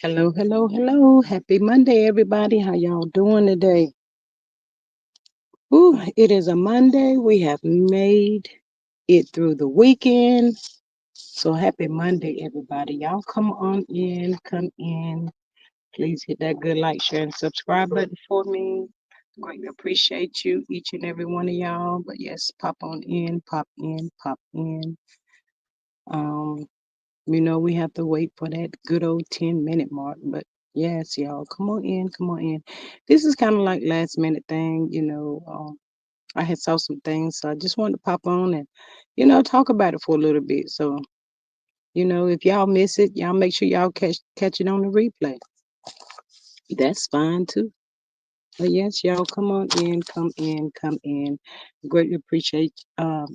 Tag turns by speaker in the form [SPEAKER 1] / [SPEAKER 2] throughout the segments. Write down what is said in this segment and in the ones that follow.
[SPEAKER 1] Hello, hello, hello. Happy Monday, everybody. How y'all doing today? Ooh, it is a Monday. We have made it through the weekend. So happy Monday, everybody. Y'all come on in, come in. Please hit that good like, share, and subscribe button for me. Greatly appreciate you, each and every one of y'all. But yes, pop on in, pop in, pop in. Um, we have to wait for that good old 10-minute mark. But yes, y'all, come on in, come on in. This is kind of like last minute thing. I had saw some things, so I just wanted to pop on and, talk about it for a little bit. So, if y'all miss it, y'all make sure y'all catch it on the replay. That's fine too. But yes, y'all come on in, come in, come in. Greatly appreciate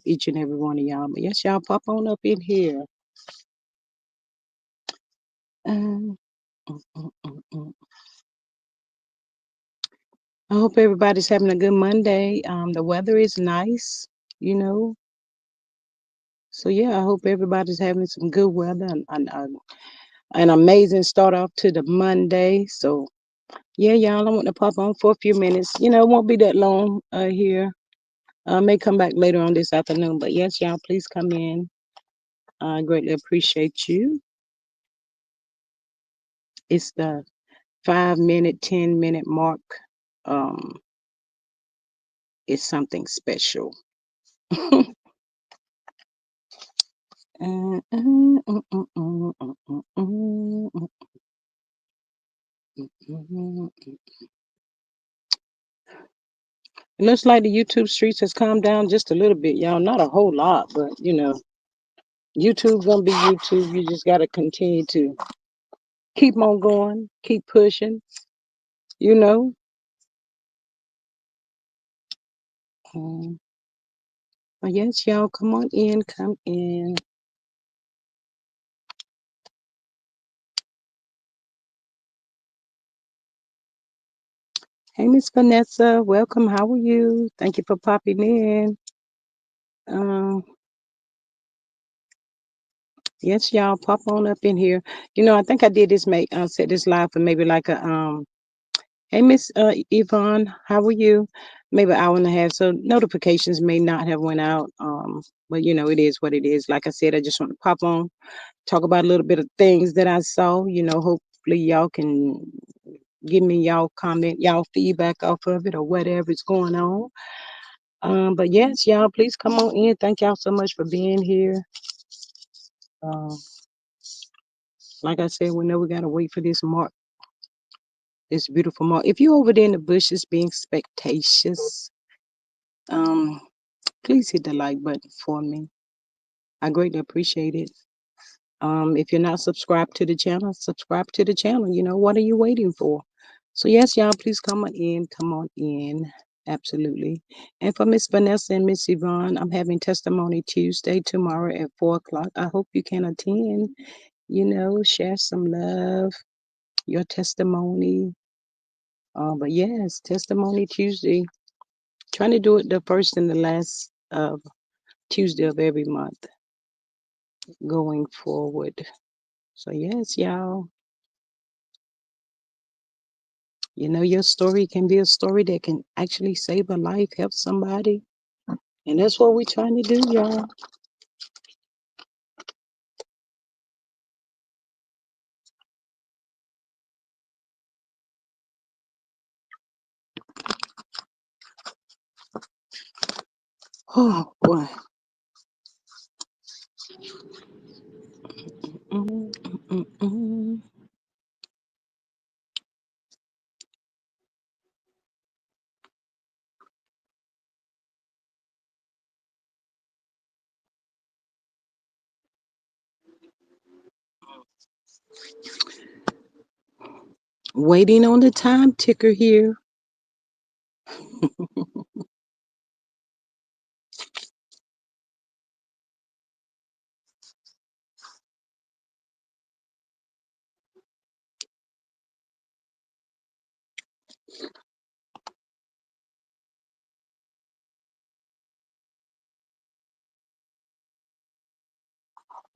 [SPEAKER 1] each and every one of y'all. But yes, y'all pop on up in here. Um, mm, mm, mm, mm. I hope everybody's having a good Monday. The weather is nice, you know. So yeah, I hope everybody's having some good weather and an amazing start off to the Monday. So yeah, y'all, I want to pop on for a few minutes. It won't be that long here. I may come back later on this afternoon, but yes, y'all, please come in. I greatly appreciate you. It's the 5 minute, 10-minute mark. Um, it's something special. It looks like the YouTube streets has calmed down just a little bit, y'all. Not a whole lot, but YouTube gonna be YouTube. You just gotta continue to keep on going, keep pushing, you know. Um, but yes, y'all, come on in, come in. Hey, Miss Vanessa, welcome. How are you? Thank you for popping in. Um, yes, y'all, pop on up in here. I think I did this make set this live for maybe like a Hey, Miss Yvonne, how are you? Maybe an hour and a half. So notifications may not have went out. But it is what it is. Like I said, I just want to pop on, talk about a little bit of things that I saw. Hopefully y'all can give me y'all comment, y'all feedback off of it or whatever is going on. But yes, y'all, please come on in. Thank y'all so much for being here. Um, like I said, we know we gotta wait for this mark, this beautiful mark. If you over there in the bushes being spectacious, um, please hit the like button for me. I greatly appreciate it. If you're not subscribed to the channel, subscribe to the channel. What are you waiting for? So yes, y'all, please come on in. Come on in. Absolutely. And for Miss Vanessa and Miss Yvonne, I'm having Testimony Tuesday tomorrow at 4 o'clock. I hope you can attend. Share some love, your testimony. But yes, Testimony Tuesday. Trying to do it the first and the last Tuesday of every month going forward. So yes, y'all, your story can be a story that can actually save a life, help somebody. And that's what we're trying to do, y'all. Oh boy. Mm, mm, mm. Waiting on the time ticker here.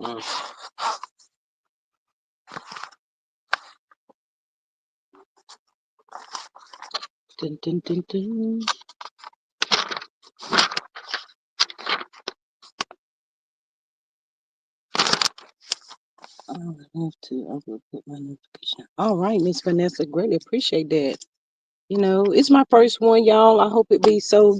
[SPEAKER 1] Mm. Dun, dun, dun, dun. I have to. I will put my notification. All right, Miss Vanessa, greatly appreciate that. It's my first one, y'all. I hope it be so.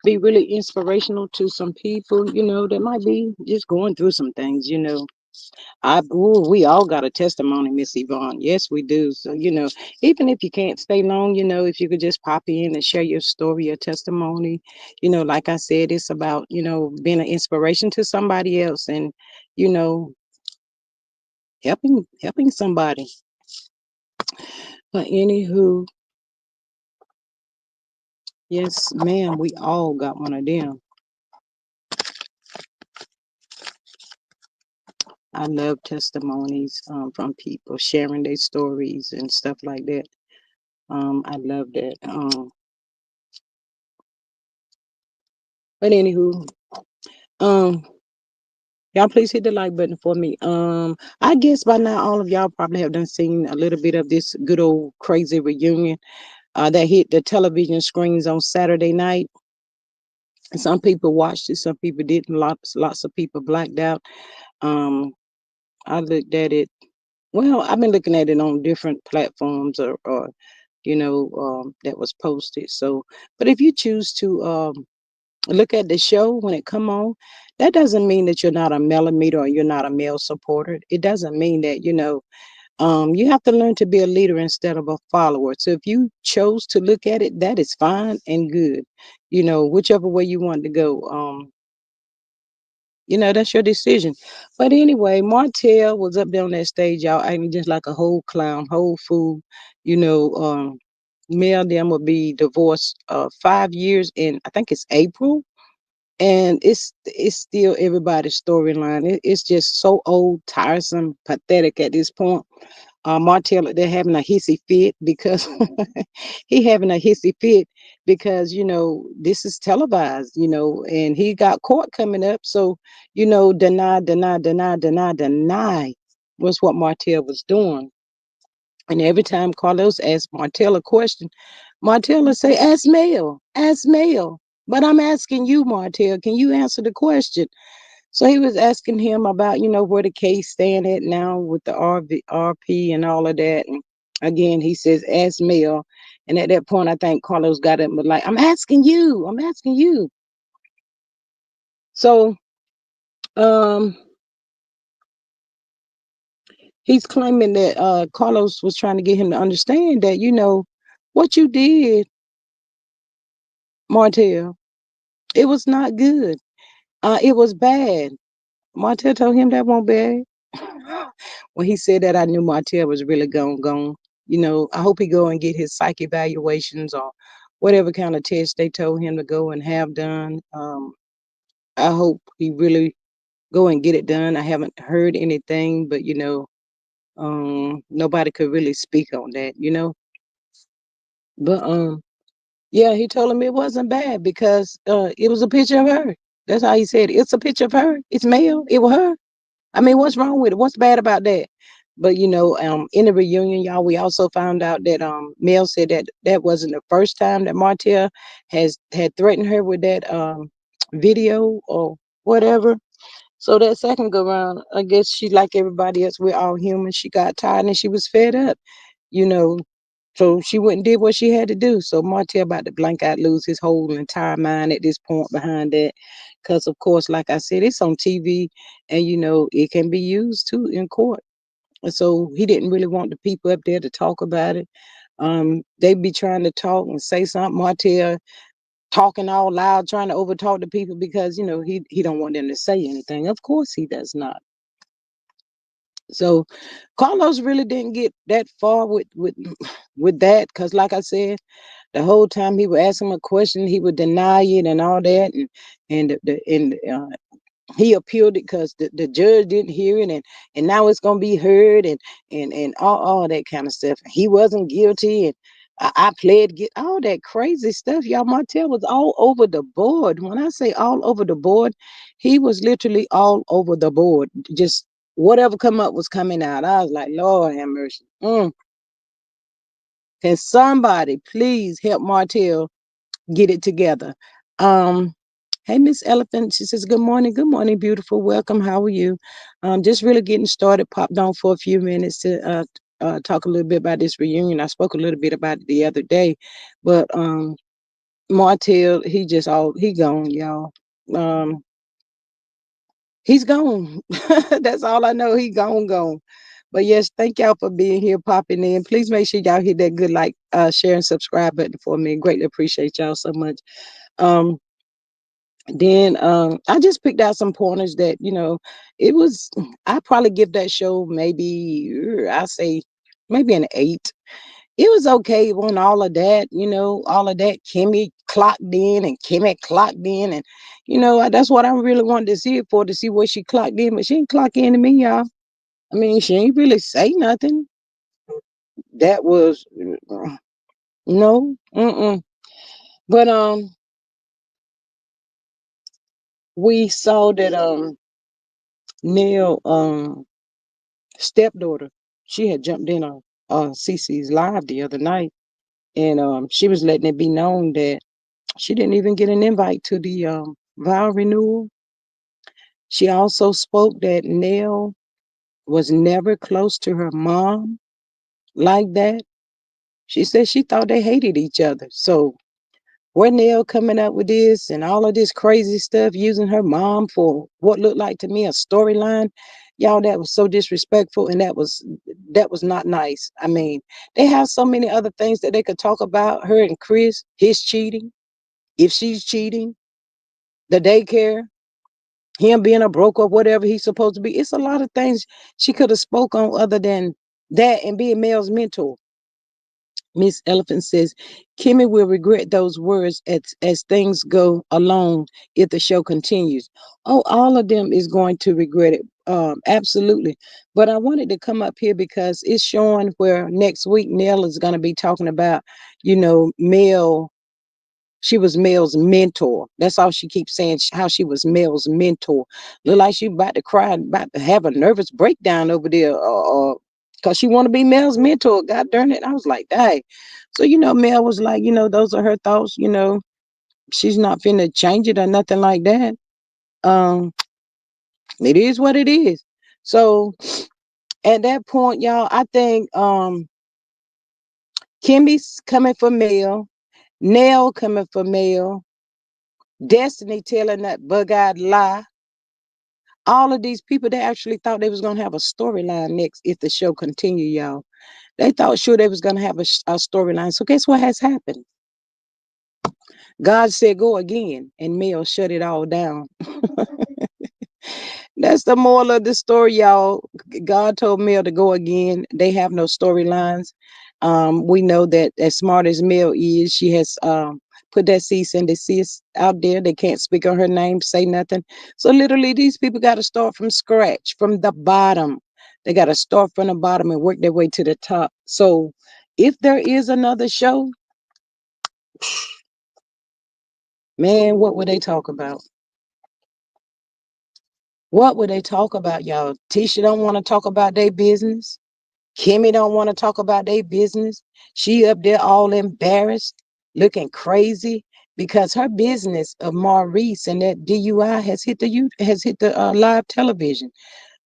[SPEAKER 1] Be really inspirational to some people. That might be just going through some things. We all got a testimony, Miss Yvonne. Yes, we do. So, even if you can't stay long, if you could just pop in and share your story, your testimony, like I said, it's about, being an inspiration to somebody else and, you know, helping somebody. But anywho, yes, ma'am, we all got one of them. I love testimonies from people sharing their stories and stuff like that. I love that. But anywho, um, y'all please hit the like button for me. I guess by now all of y'all probably have done seen a little bit of this good old crazy reunion that hit the television screens on Saturday night. Some people watched it, some people didn't. Lots of people blacked out. Um, I looked at it. Well, I've been looking at it on different platforms or that was posted. So, but if you choose to look at the show when it come on, that doesn't mean that you're not a millimeter or you're not a male supporter. It doesn't mean that, you have to learn to be a leader instead of a follower. So if you chose to look at it, that is fine and good. Whichever way you want to go. That's your decision. But anyway, Martell was up there on that stage, y'all, acting just like a whole clown, whole fool. You know, um, Mel and them will be divorced 5 years in I think it's April. And it's still everybody's storyline. It's just so old, tiresome, pathetic at this point. Martell, they're having a hissy fit because he having a hissy fit because this is televised, and he got court coming up. So deny, deny, deny, deny, deny was what Martell was doing. And every time Carlos asked Martell a question, Martell would say, "Ask Mel, ask Mel." But I'm asking you, Martell, can you answer the question? So he was asking him about, where the case stand at now with the RP and all of that. And again, he says, ask Mel. And at that point, I think Carlos got it, but like, I'm asking you, I'm asking you. So um, he's claiming that Carlos was trying to get him to understand that, what you did, Martell, it was not good. It was bad. Martell told him that won't be. When he said that, I knew Martell was really gone. I hope he go and get his psych evaluations or whatever kind of test they told him to go and have done. I hope he really go and get it done. I haven't heard anything, but nobody could really speak on that. But yeah, he told him it wasn't bad because it was a picture of her. That's how he said it. It's a picture of her. It's male. It was her. I mean, what's wrong with it? What's bad about that? But in the reunion, y'all, we also found out that Mel said that that wasn't the first time that Martell had threatened her with that video or whatever. So that second go round, I guess she like everybody else. We're all human. She got tired and she was fed up, you know. So she went and did what she had to do. So Martell about to blank out, lose his whole entire mind at this point behind that. Because, of course, like I said, it's on TV and, it can be used too in court. And so he didn't really want the people up there to talk about it. They be trying to talk and say something. Martell talking all loud, trying to overtalk the people because, he don't want them to say anything. Of course he does not. So Carlos really didn't get that far with that because, like I said, the whole time he would ask him a question, he would deny it and all that, and he appealed it because the judge didn't hear it, and now it's gonna be heard, and all that kind of stuff. He wasn't guilty, and I pled get all that crazy stuff. Y'all, Martell was all over the board. When I say all over the board, he was literally all over the board. Just whatever come up was coming out. I was like, Lord have mercy. Can somebody please help Martell get it together? Um, hey, Miss Elephant. She says, "Good morning, good morning, beautiful. Welcome. How are you? Just really getting started. Popped on for a few minutes to talk a little bit about this reunion. I spoke a little bit about it the other day, but Martell, he gone, y'all. Um, he's gone. That's all I know. He gone. But yes, thank y'all for being here, popping in. Please make sure y'all hit that good like, share, and subscribe button for me. Greatly appreciate y'all so much. Um, then I just picked out some pointers that it was. I probably give that show maybe I say maybe an 8. It was okay on all of that, all of that. Kimmy clocked in and Kimmy clocked in, and that's what I really wanted to see it for, to see what she clocked in, but she didn't clock in to me, y'all. I mean, she ain't really say nothing. That was no, mm-mm. But we saw that Nell stepdaughter, she had jumped in on Cece's live the other night, and she was letting it be known that she didn't even get an invite to the vow renewal. She also spoke that Nell was never close to her mom like that. She said she thought they hated each other. So where Nell coming up with this and all of this crazy stuff, using her mom for what looked like to me a storyline, y'all, that was so disrespectful, and that was not nice. I mean, they have so many other things that they could talk about. Her and Chris, his cheating, if she's cheating, the daycare, him being a broker, whatever he's supposed to be. It's a lot of things she could have spoke on other than that, and being Mel's mentor. Miss Elephant says, Kimmy will regret those words as things go along if the show continues. Oh, all of them is going to regret it. Absolutely. But I wanted to come up here because it's showing where next week Nell is going to be talking about, Mel. She was Mel's mentor. That's all she keeps saying, how she was Mel's mentor. Look like she about to cry, about to have a nervous breakdown over there, because she want to be Mel's mentor. God darn it. I was like, dang. So, Mel was like, those are her thoughts. She's not finna change it or nothing like that. Um, it is what it is. So at that point, y'all, I think Kimmy's coming for Mel, Nell coming for Mel, Destiny telling that bug-eyed lie. All of these people, they actually thought they was gonna have a storyline next if the show continued, y'all. They thought sure they was gonna have a storyline. So guess what has happened? God said go again, and Mel shut it all down. That's the moral of the story, y'all. God told Mel to go again. They have no storylines. We know that as smart as Mel is, she has put that cease and desist out there. They can't speak on her name, say nothing. So literally, these people got to start from scratch, from the bottom. They got to start from the bottom and work their way to the top. So if there is another show, man, what would they talk about? What would they talk about, y'all? Tisha don't want to talk about their business. Kimmy don't want to talk about their business. She up there all embarrassed, looking crazy because her business of Maurice and that DUI has hit the live television.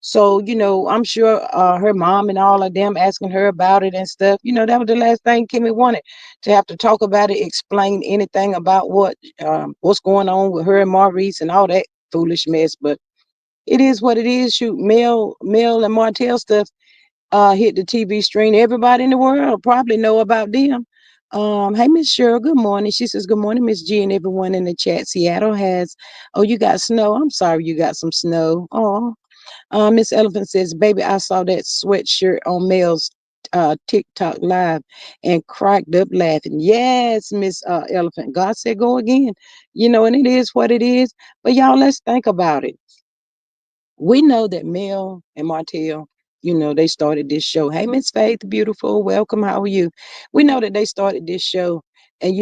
[SPEAKER 1] So I'm sure her mom and all of them asking her about it and stuff. That was the last thing Kimmy wanted, to have to talk about it, explain anything about what's going on with her and Maurice and all that foolish mess. But it is what it is. Shoot, Mel and Martell stuff hit the TV screen. Everybody in the world probably know about them. Hey, Miss Cheryl, good morning. She says, good morning, Miss G, and everyone in the chat. Seattle has, oh, you got snow. I'm sorry you got some snow. Oh, Miss Elephant says, baby, I saw that sweatshirt on Mel's TikTok live and cracked up laughing. Yes, Miss Elephant. God said, go again. And it is what it is. But y'all, let's think about it. We know that Mel and Martell, they started this show. Hey, Miss Faith, beautiful, welcome. How are you? We know that they started this show, and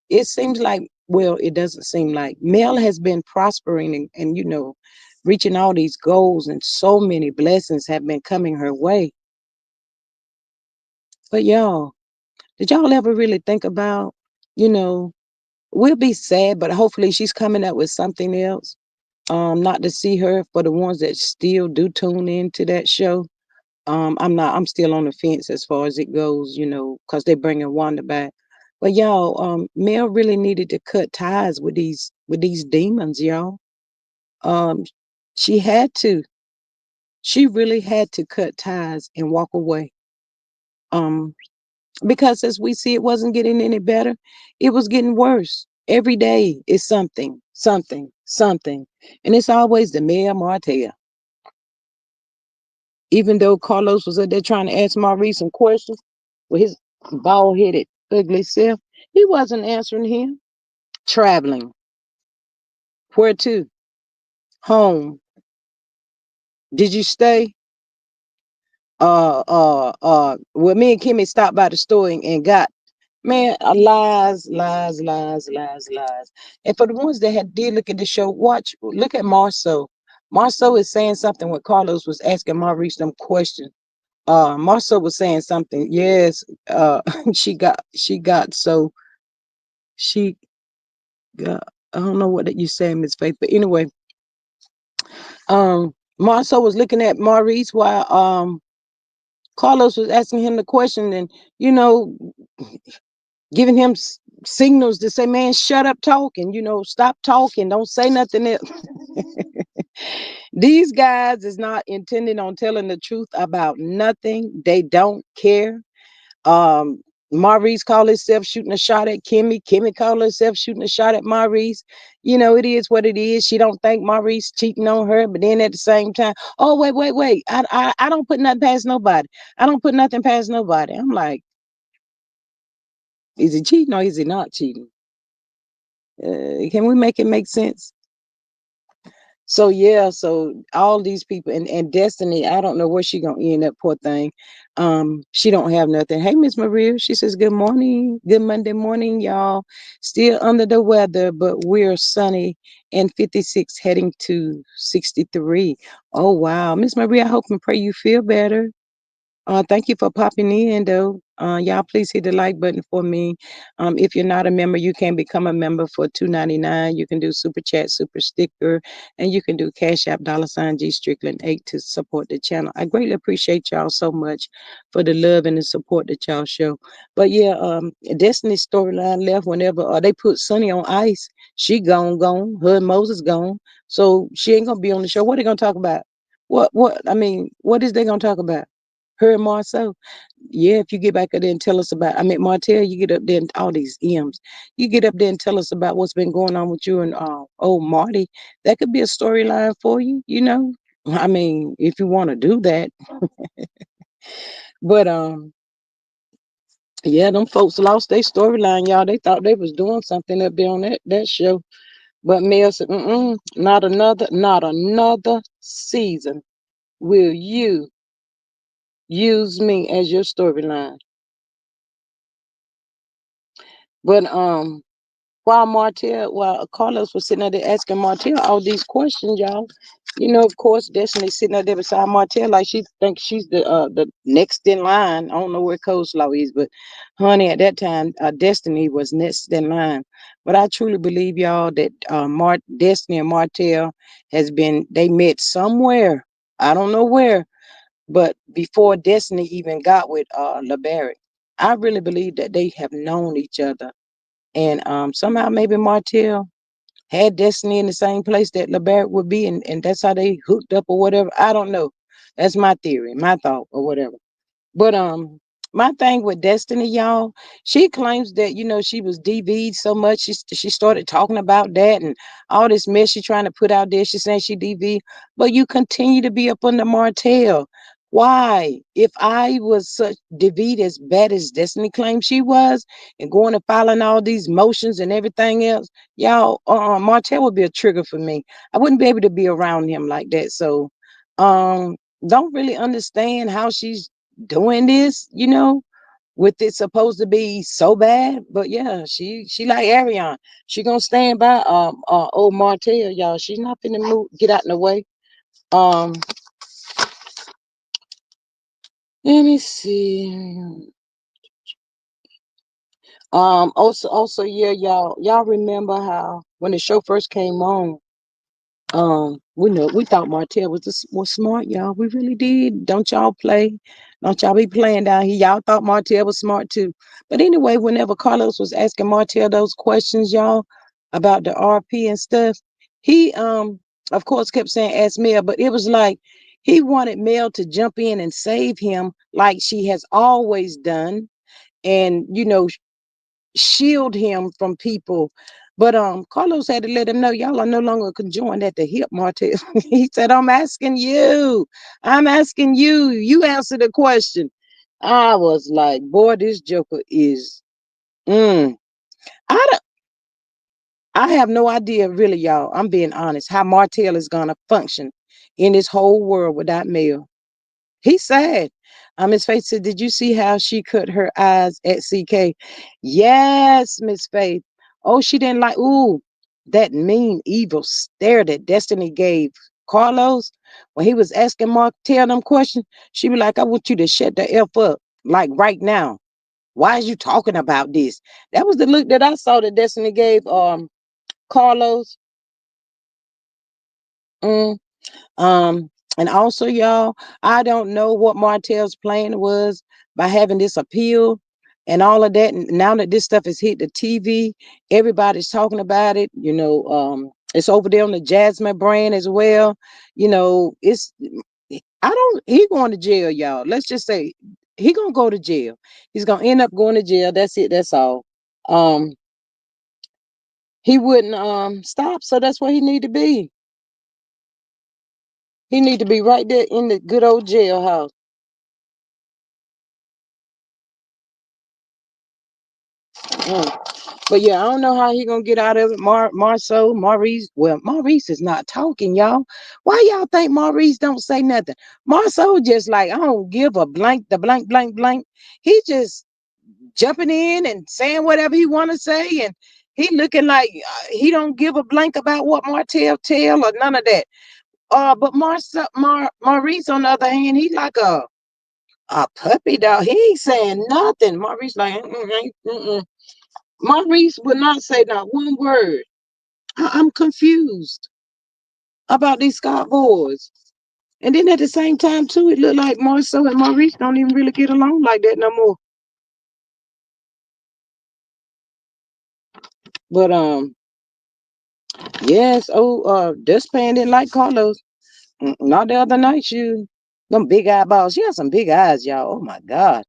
[SPEAKER 1] it seems like, well, it doesn't seem like Mel has been prospering and reaching all these goals, and so many blessings have been coming her way. But y'all, Did y'all ever really think about, you know, we'll be sad, but hopefully she's coming up with something else. Not to see her for the ones that still do tune into that show. I'm still on the fence as far as it goes, because they're bringing Wanda back. But y'all, Mel really needed to cut ties with these demons, y'all. Um, she had to. She really had to cut ties and walk away. Um, because as we see, it wasn't getting any better. It was getting worse. Every day is something, something, something. And it's always the Mayor Martell. Even though Carlos was up there trying to ask Maurice some questions with his bald headed, ugly self, he wasn't answering him. Traveling. Where to? Home. Did you stay? Well, me and Kimmy stopped by the store and got, man, lies, lies, lies, lies, lies. And for the ones that did look at the show, look at Marceau. Marceau is saying something when Carlos was asking Maurice them questions. Marceau was saying something. Yes, she got she got, I don't know what that you say, Miss Faith, but anyway, Marceau was looking at Maurice while Carlos was asking him the question, and you know giving him signals to say, man, shut up talking, stop talking, don't say nothing else. These guys is not intending on telling the truth about nothing. They don't care. um Maurice called himself shooting a shot at Kimmy. Kimmy called herself shooting a shot at Maurice. It is what it is. She don't think Maurice cheating on her, but then at the same time, oh, wait, wait, wait, I don't put nothing past nobody. I don't put nothing past nobody. I'm like, is he cheating or is he not cheating? Can we make it make sense? So yeah, so all these people and Destiny, I don't know where she gonna end up, poor thing. She don't have nothing. Hey, Miss Maria, she says good morning, good Monday morning, y'all. Still under the weather, but we're sunny and 56 heading to 63. Oh wow, Miss Maria, I hope and pray you feel better. Thank you for popping in, though. Y'all, please hit the like button for me. If you're not a member, you can become a member for $2.99. You can do super chat, super sticker, and you can do Cash App $G Strickland 8 to support the channel. I greatly appreciate y'all so much for the love and the support that y'all show. But yeah, Destiny's storyline left whenever they put Sunny on ice. She gone. Her and Moses gone. So she ain't gonna be on the show. What are they gonna talk about? I mean, what is they gonna talk about? Her and Marcel. Yeah, if you get back up there and tell us about, I mean, Martell, you get up there and all these M's. You get up there and tell us about what's been going on with you and old Marty. That could be a storyline for you. I mean, if you want to do that. But yeah, them folks lost their storyline, y'all. They thought they was doing something up there on that show. But Mel said, not another season will you use me as your storyline. But while Carlos was sitting there asking Martell all these questions, y'all. Of course, Destiny sitting there beside Martell like she thinks she's the next in line. I don't know where Coleslaw is, but honey, at that time, Destiny was next in line. But I truly believe, y'all, that Destiny and Martell they met somewhere. I don't know where, but before Destiny even got with LeBarrett, I really believe that they have known each other, and somehow maybe Martell had Destiny in the same place that LeBarrett would be, and that's how they hooked up or whatever. I don't know. That's my theory, my thought or whatever. But my thing with Destiny, y'all, she claims that she was DV'd so much. She started talking about that and all this mess she trying to put out there. She's saying she DV'd, but you continue to be up under Martell. Why? If I was such DV'd as bad as Destiny claims she was, and going and filing all these motions and everything else, y'all, Martell would be a trigger for me. I wouldn't be able to be around him like that. So, don't really understand how she's doing this, with it supposed to be so bad. But yeah, she like Ariana. She gonna stand by old Martell, y'all. She's not finna move, get out in the way. Um, let me see. Also, yeah, y'all remember how when the show first came on, we thought Martell was smart, y'all. We really did. Don't y'all play? Don't y'all be playing down here? Y'all thought Martell was smart too. But anyway, whenever Carlos was asking Martell those questions, y'all, about the RP and stuff, he of course kept saying ask Mel, but it was like he wanted Mel to jump in and save him like she has always done, and shield him from people. But Carlos had to let him know y'all are no longer conjoined at the hip, Martell. He said, I'm asking you. I'm asking you. You answer the question. I was like, boy, this Joker is mm. I don't, I have no idea really, y'all. I'm being honest, how Martell is gonna function in this whole world without Mel. He's sad. Miss Faith said, did you see how she cut her eyes at CK? Yes, Miss Faith. Oh, she didn't like, ooh, that mean, evil stare that Destiny gave Carlos when he was asking Mark, tell them questions. She be like, I want you to shut the F up, like right now. Why is you talking about this? That was the look that I saw that Destiny gave Carlos. Mm. Um, and also, y'all, I don't know what Martell's plan was by having this appeal and all of that. And now that this stuff has hit the TV, everybody's talking about it. It's over there on the Jasmine brand as well. It's I don't he going to jail, y'all. Let's just say he gonna go to jail. He's gonna end up going to jail. That's it, that's all. Um, he wouldn't stop, so that's where he need to be. He need to be right there in the good old jailhouse. Mm. But yeah, I don't know how he gonna get out of it. Marceau, Maurice. Well, Maurice is not talking, y'all. Why y'all think Maurice don't say nothing? Marceau just like I don't give a blank, the blank, blank, blank. He just jumping in and saying whatever he want to say, and he looking like he don't give a blank about what Martell tell or none of that. But Maurice on the other hand, he like a puppy dog. He ain't saying nothing. Maurice like. Mm-mm. Maurice would not say not one word. I'm confused about these Scott boys. And then at the same time, too, it looked like Marceau and Maurice don't even really get along like that no more. But yes, this pan didn't like Carlos. Not the other night, you. Them big eyeballs. She has some big eyes, y'all. Oh my God.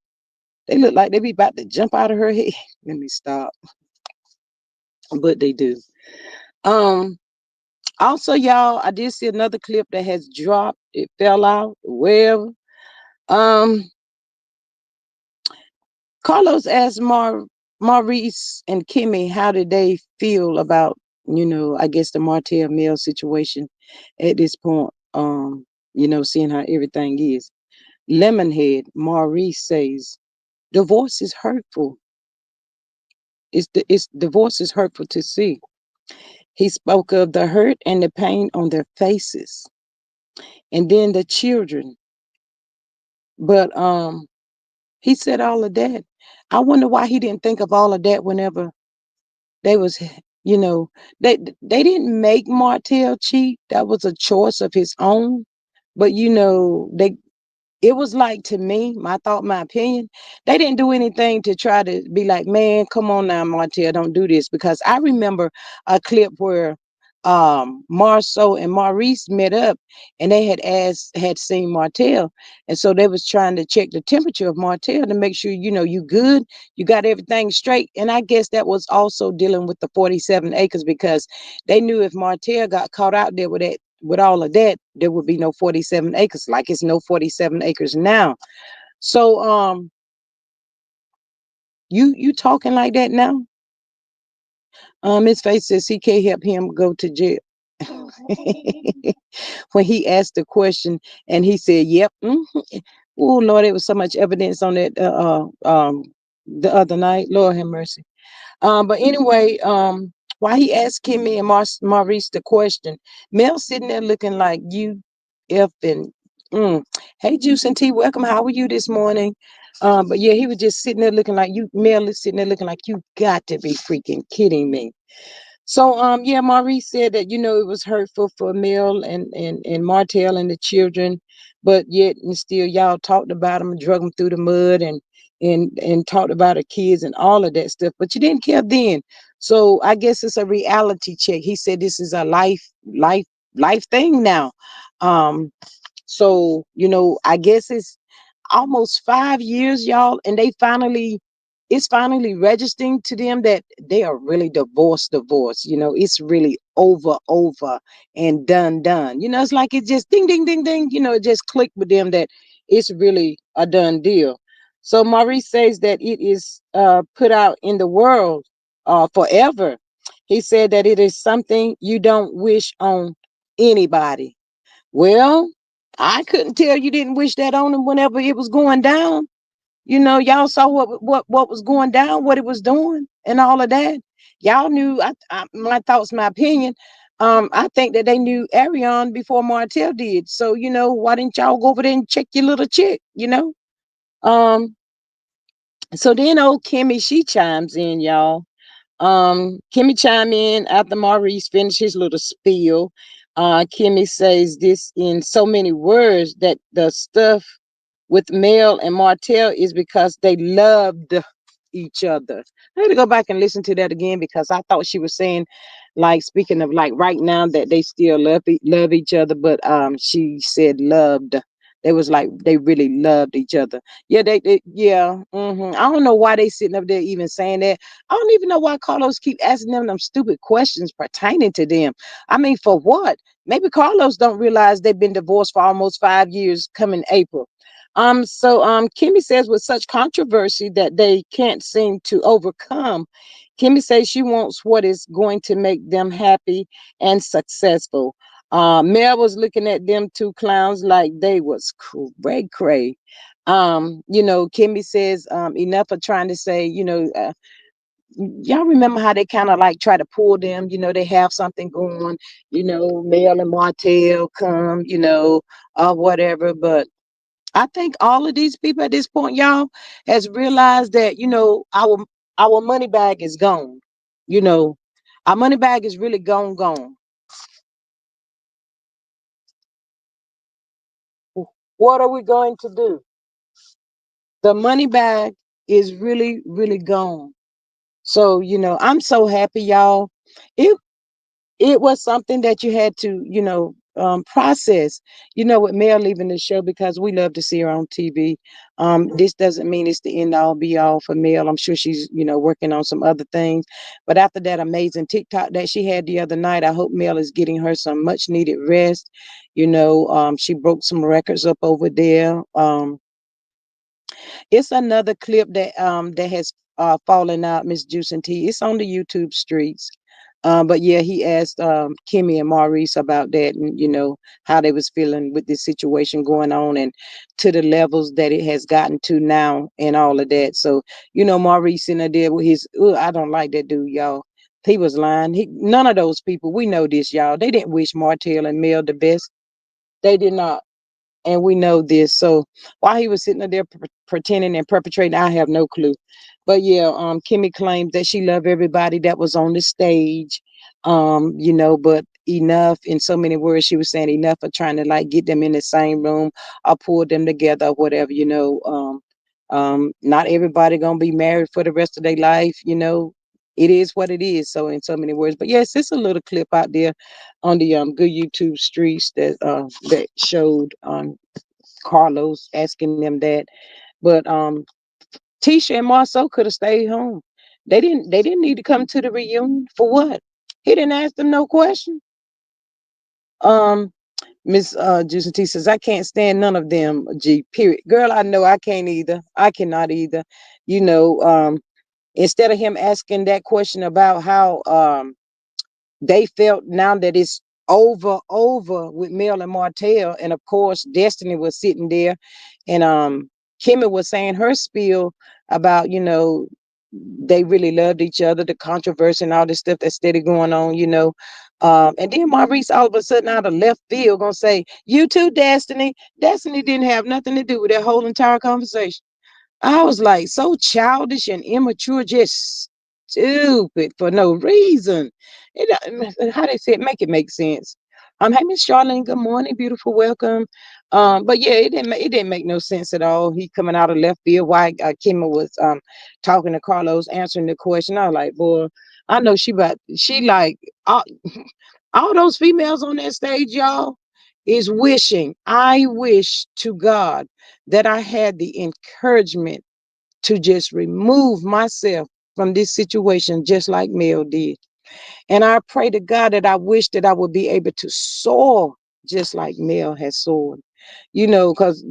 [SPEAKER 1] They look like they be about to jump out of her head. Let me stop. But they do. Um, Also, y'all, I did see another clip that has dropped. It fell out. Well, Um, Carlos asked Maurice and Kimmy how did they feel about, I guess the Martell Mel situation at this point. Seeing how everything is. Lemonhead, Maurice says, divorce is hurtful. It's divorce is hurtful to see. He spoke of the hurt and the pain on their faces, and then the children. But he said all of that. I wonder why he didn't think of all of that whenever they was, you know, they didn't make Martell cheat. That was a choice of his own. But they it was like to me, my thought, my opinion, they didn't do anything to try to be like, man, come on now, Martell, don't do this. Because I remember a clip where Marceau and Maurice met up and they had seen Martell. And so they was trying to check the temperature of Martell to make sure, you good, you got everything straight. And I guess that was also dealing with the 47 acres because they knew if Martell got caught out there with all of that, there would be no 47 acres, like it's no 47 acres now. So you talking like that now? His face says he can't help him go to jail. When he asked the question and he said, yep. Oh Lord, there was so much evidence on that the other night. Lord have mercy. But anyway, while he asked Kimmy and Maurice the question, Mel sitting there looking like you effing. Mm. Hey, Juice and T, welcome. How are you this morning? But yeah, he was just sitting there looking like you. Mel is sitting there looking like you got to be freaking kidding me. So yeah, Maurice said that it was hurtful for Mel and Martell and the children, but yet and still y'all talked about them, drug them through the mud and talked about the kids and all of that stuff. But you didn't care then. So I guess it's a reality check. He said this is a life thing now. Um, so I guess it's almost 5 years, y'all, and it's finally registering to them that they are really divorced. It's really over and done. It's like it just ding ding ding ding, it just clicked with them that it's really a done deal. So Maurice says that it is put out in the world forever. He said that it is something you don't wish on anybody. Well, I couldn't tell you didn't wish that on him whenever it was going down. Y'all saw what was going down, what it was doing, and all of that. Y'all knew. My thoughts, my opinion. I think that they knew Arion before Martell did. So why didn't y'all go over there and check your little chick? Um. So then old Kimmy, she chimes in, y'all. Kimmy chime in after Maurice finished his little spiel. Kimmy says this in so many words that the stuff with Mel and Martell is because they loved each other. I had to go back and listen to that again because I thought she was saying, like, speaking of like right now that they still love each other, but she said loved. They was like they really loved each other. Yeah, yeah. I don't know why they sitting up there even saying that. I don't even know why Carlos keep asking them stupid questions pertaining to them. I mean, for what? Maybe Carlos don't realize they've been divorced for almost 5 years coming April. So Kimmy says with such controversy that they can't seem to overcome. Kimmy says she wants what is going to make them happy and successful. Mel was looking at them two clowns like they was cray. Kimmy says enough of trying to say, y'all remember how they kind of like try to pull them, they have something going, Mel and Martell come, or whatever. But I think all of these people at this point, y'all, has realized that, our money bag is gone. You know, our money bag is really gone. What are we going to do? The money bag is really gone. So, I'm so happy, y'all. It it was something that you had to, process, with Mel leaving the show because we love to see her on TV. This doesn't mean it's the end all be all for Mel. I'm sure she's, working on some other things. But after that amazing TikTok that she had the other night, I hope Mel is getting her some much needed rest. She broke some records up over there. It's another clip that has fallen out, Miss Juice and T. It's on the YouTube streets. But yeah, he asked Kimmy and Maurice about that and how they was feeling with this situation going on and to the levels that it has gotten to now and all of that. So, Maurice in there with his I don't like that dude, y'all. He was lying. None of those people, we know this, y'all. They didn't wish Martell and Mel the best. They did not, and we know this. So while he was sitting there pretending and perpetrating, I have no clue. But yeah, Kimmy claims that she loved everybody that was on the stage. But enough in so many words, she was saying enough of trying to like get them in the same room or pull them together or whatever. Not everybody gonna be married for the rest of their life. It is what it is. So in so many words, but yes, it's a little clip out there on the good YouTube streets that showed Carlos asking them that. But Tisha and Marceau could have stayed home. They didn't need to come to the reunion for what? He didn't ask them no question. Um Miss Juicy T says, I can't stand none of them, G, period. Girl, I know I can't either. I cannot either. You know, instead of him asking that question about how they felt now that it's over with Mel and Martell, and of course Destiny was sitting there, and Kimmy was saying her spiel about they really loved each other, the controversy and all this stuff that's steady going on, and then Maurice all of a sudden out of left field gonna say, "You too, Destiny." Destiny didn't have nothing to do with that whole entire conversation. I was like so childish and immature, just stupid for no reason. How they say it, make it make sense. Hey Miss Charlene, good morning, beautiful, welcome. But yeah, it didn't make no sense at all. He coming out of left field. Why Kimma was talking to Carlos, answering the question. I was like, boy, I know she like all those females on that stage, y'all, is wishing. I wish to God that I had the encouragement to just remove myself from this situation, just like Mel did. And I pray to God that I wish that I would be able to soar just like Mel has soared. Because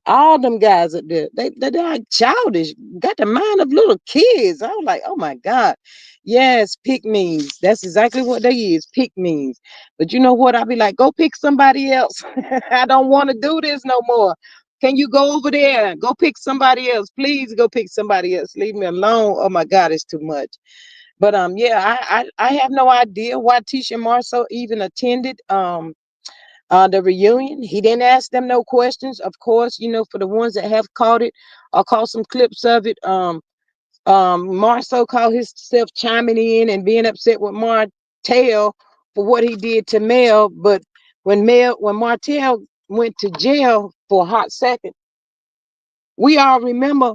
[SPEAKER 1] all them guys up there, they're childish, got the mind of little kids. I was like, oh my God. Yes, pick means. That's exactly what they is, pick means. But you know what? I'll be like, go pick somebody else. I don't want to do this no more. Can you go over there? Go pick somebody else. Please go pick somebody else. Leave me alone. Oh my God, it's too much. But yeah, I have no idea why Tisha Marceau even attended the reunion. He didn't ask them no questions. Of course, for the ones that have caught it or caught some clips of it, Marceau called himself chiming in and being upset with Martell for what he did to Mel. But when Martell went to jail for a hot second, we all remember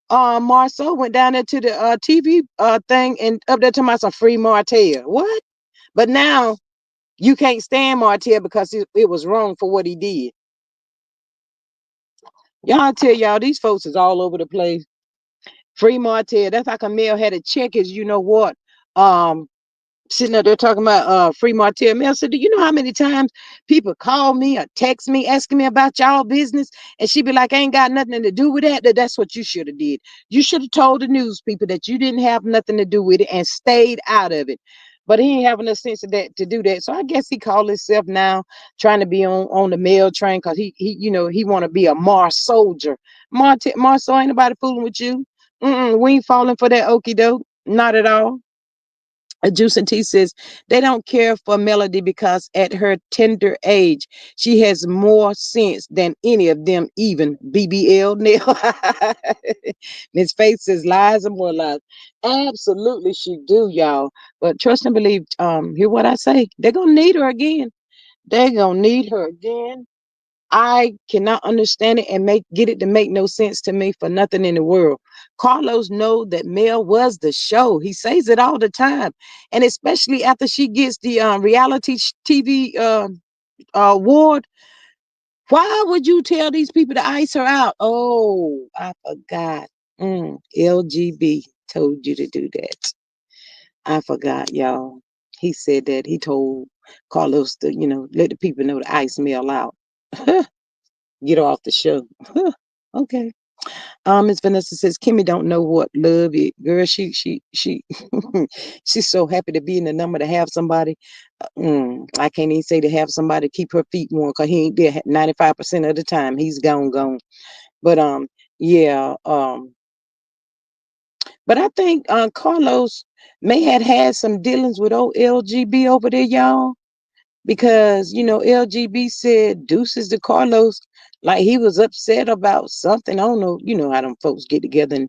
[SPEAKER 1] Marceau went down there to the TV thing and up there to my some free Martell. What? But now you can't stand Martell because it was wrong for what he did. Y'all tell y'all these folks is all over the place. Free Martell. That's like a male had a check is you know what? Um Sitting up there talking about free Martell. Mel said, do you know how many times people call me or text me asking me about y'all business? And she be like, I ain't got nothing to do with that. That's what you should have did. You should have told the news people that you didn't have nothing to do with it and stayed out of it. But he ain't having a sense of that to do that. So I guess he called himself now trying to be on the mail train because he want to be a Mars soldier. Marceau, ain't nobody fooling with you. We ain't falling for that okey doke. Not at all. Juice and T says they don't care for Melody because at her tender age, she has more sense than any of them, even BBL Nell. Miss Faith says lies and more lies. Absolutely, she do, y'all. But trust and believe, hear what I say. They're gonna need her again. They're gonna need her again. I cannot understand it and get it to make no sense to me for nothing in the world. Carlos know that Mel was the show. He says it all the time, and especially after she gets the reality TV award. Why would you tell these people to ice her out? Oh, I forgot. LGB told you to do that. I forgot, y'all. He said that he told Carlos to, let the people know to ice Mel out. Get her off the show. Okay. Miss Vanessa says Kimmy don't know what love is. Girl, she she's so happy to be in the number to have somebody. I can't even say to have somebody keep her feet warm because he ain't there 95% of the time. He's gone. But yeah. But I think Carlos may have had some dealings with old LGB over there, y'all. Because LGB said deuces to Carlos, like he was upset about something. I don't know, how them folks get together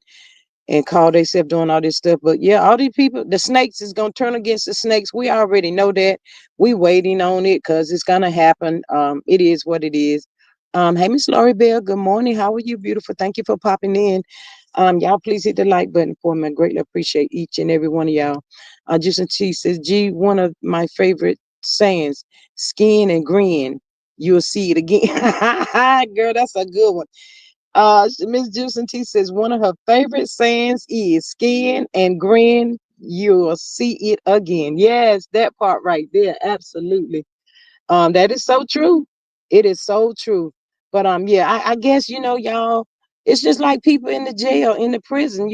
[SPEAKER 1] and call themselves doing all this stuff. But yeah, all these people, the snakes is gonna turn against the snakes. We already know that. We waiting on it because it's gonna happen. It is what it is. Hey Miss Laurie Bell, good morning. How are you, beautiful? Thank you for popping in. Y'all please hit the like button for me. I greatly appreciate each and every one of y'all. Juice and Cheese says, G, one of my favorite sayings, skin and grin, you'll see it again. Girl, that's a good one. Miss Juice and T says one of her favorite sayings is skin and grin, you'll see it again. Yes, that part right there. Absolutely. That is so true. It is so true. But yeah, I guess y'all, it's just like people in the jail, in the prison,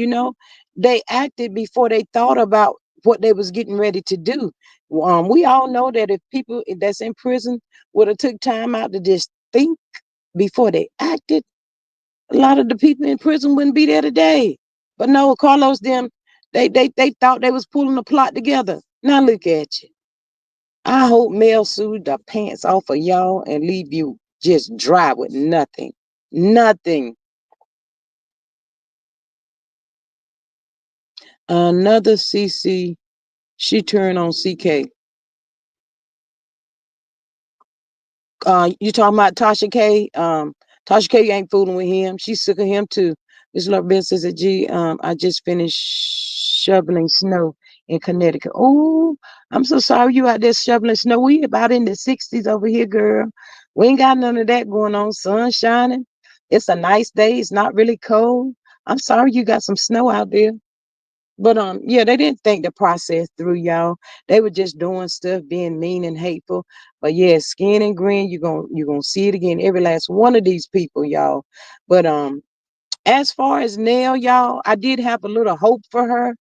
[SPEAKER 1] they acted before they thought about what they was getting ready to do. We all know that if people that's in prison would have took time out to just think before they acted, a lot of the people in prison wouldn't be there today. But no, Carlos them, they thought they was pulling a plot together. Now look at you. I hope Mel sued the pants off of y'all and leave you just dry with nothing. Nothing. Another CC, she turned on CK. You talking about Tasha K? Tasha K ain't fooling with him. She's sick of him too. This little bitch says, "Gee, I just finished shoveling snow in Connecticut." Oh, I'm so sorry you out there shoveling snow. We about in the 60s over here, girl. We ain't got none of that going on. Sun shining. It's a nice day. It's not really cold. I'm sorry you got some snow out there. But yeah, they didn't think the process through, y'all. They were just doing stuff, being mean and hateful. But yeah, skin and grin, you're gonna see it again. Every last one of these people, y'all. But as far as Nell, y'all, I did have a little hope for her.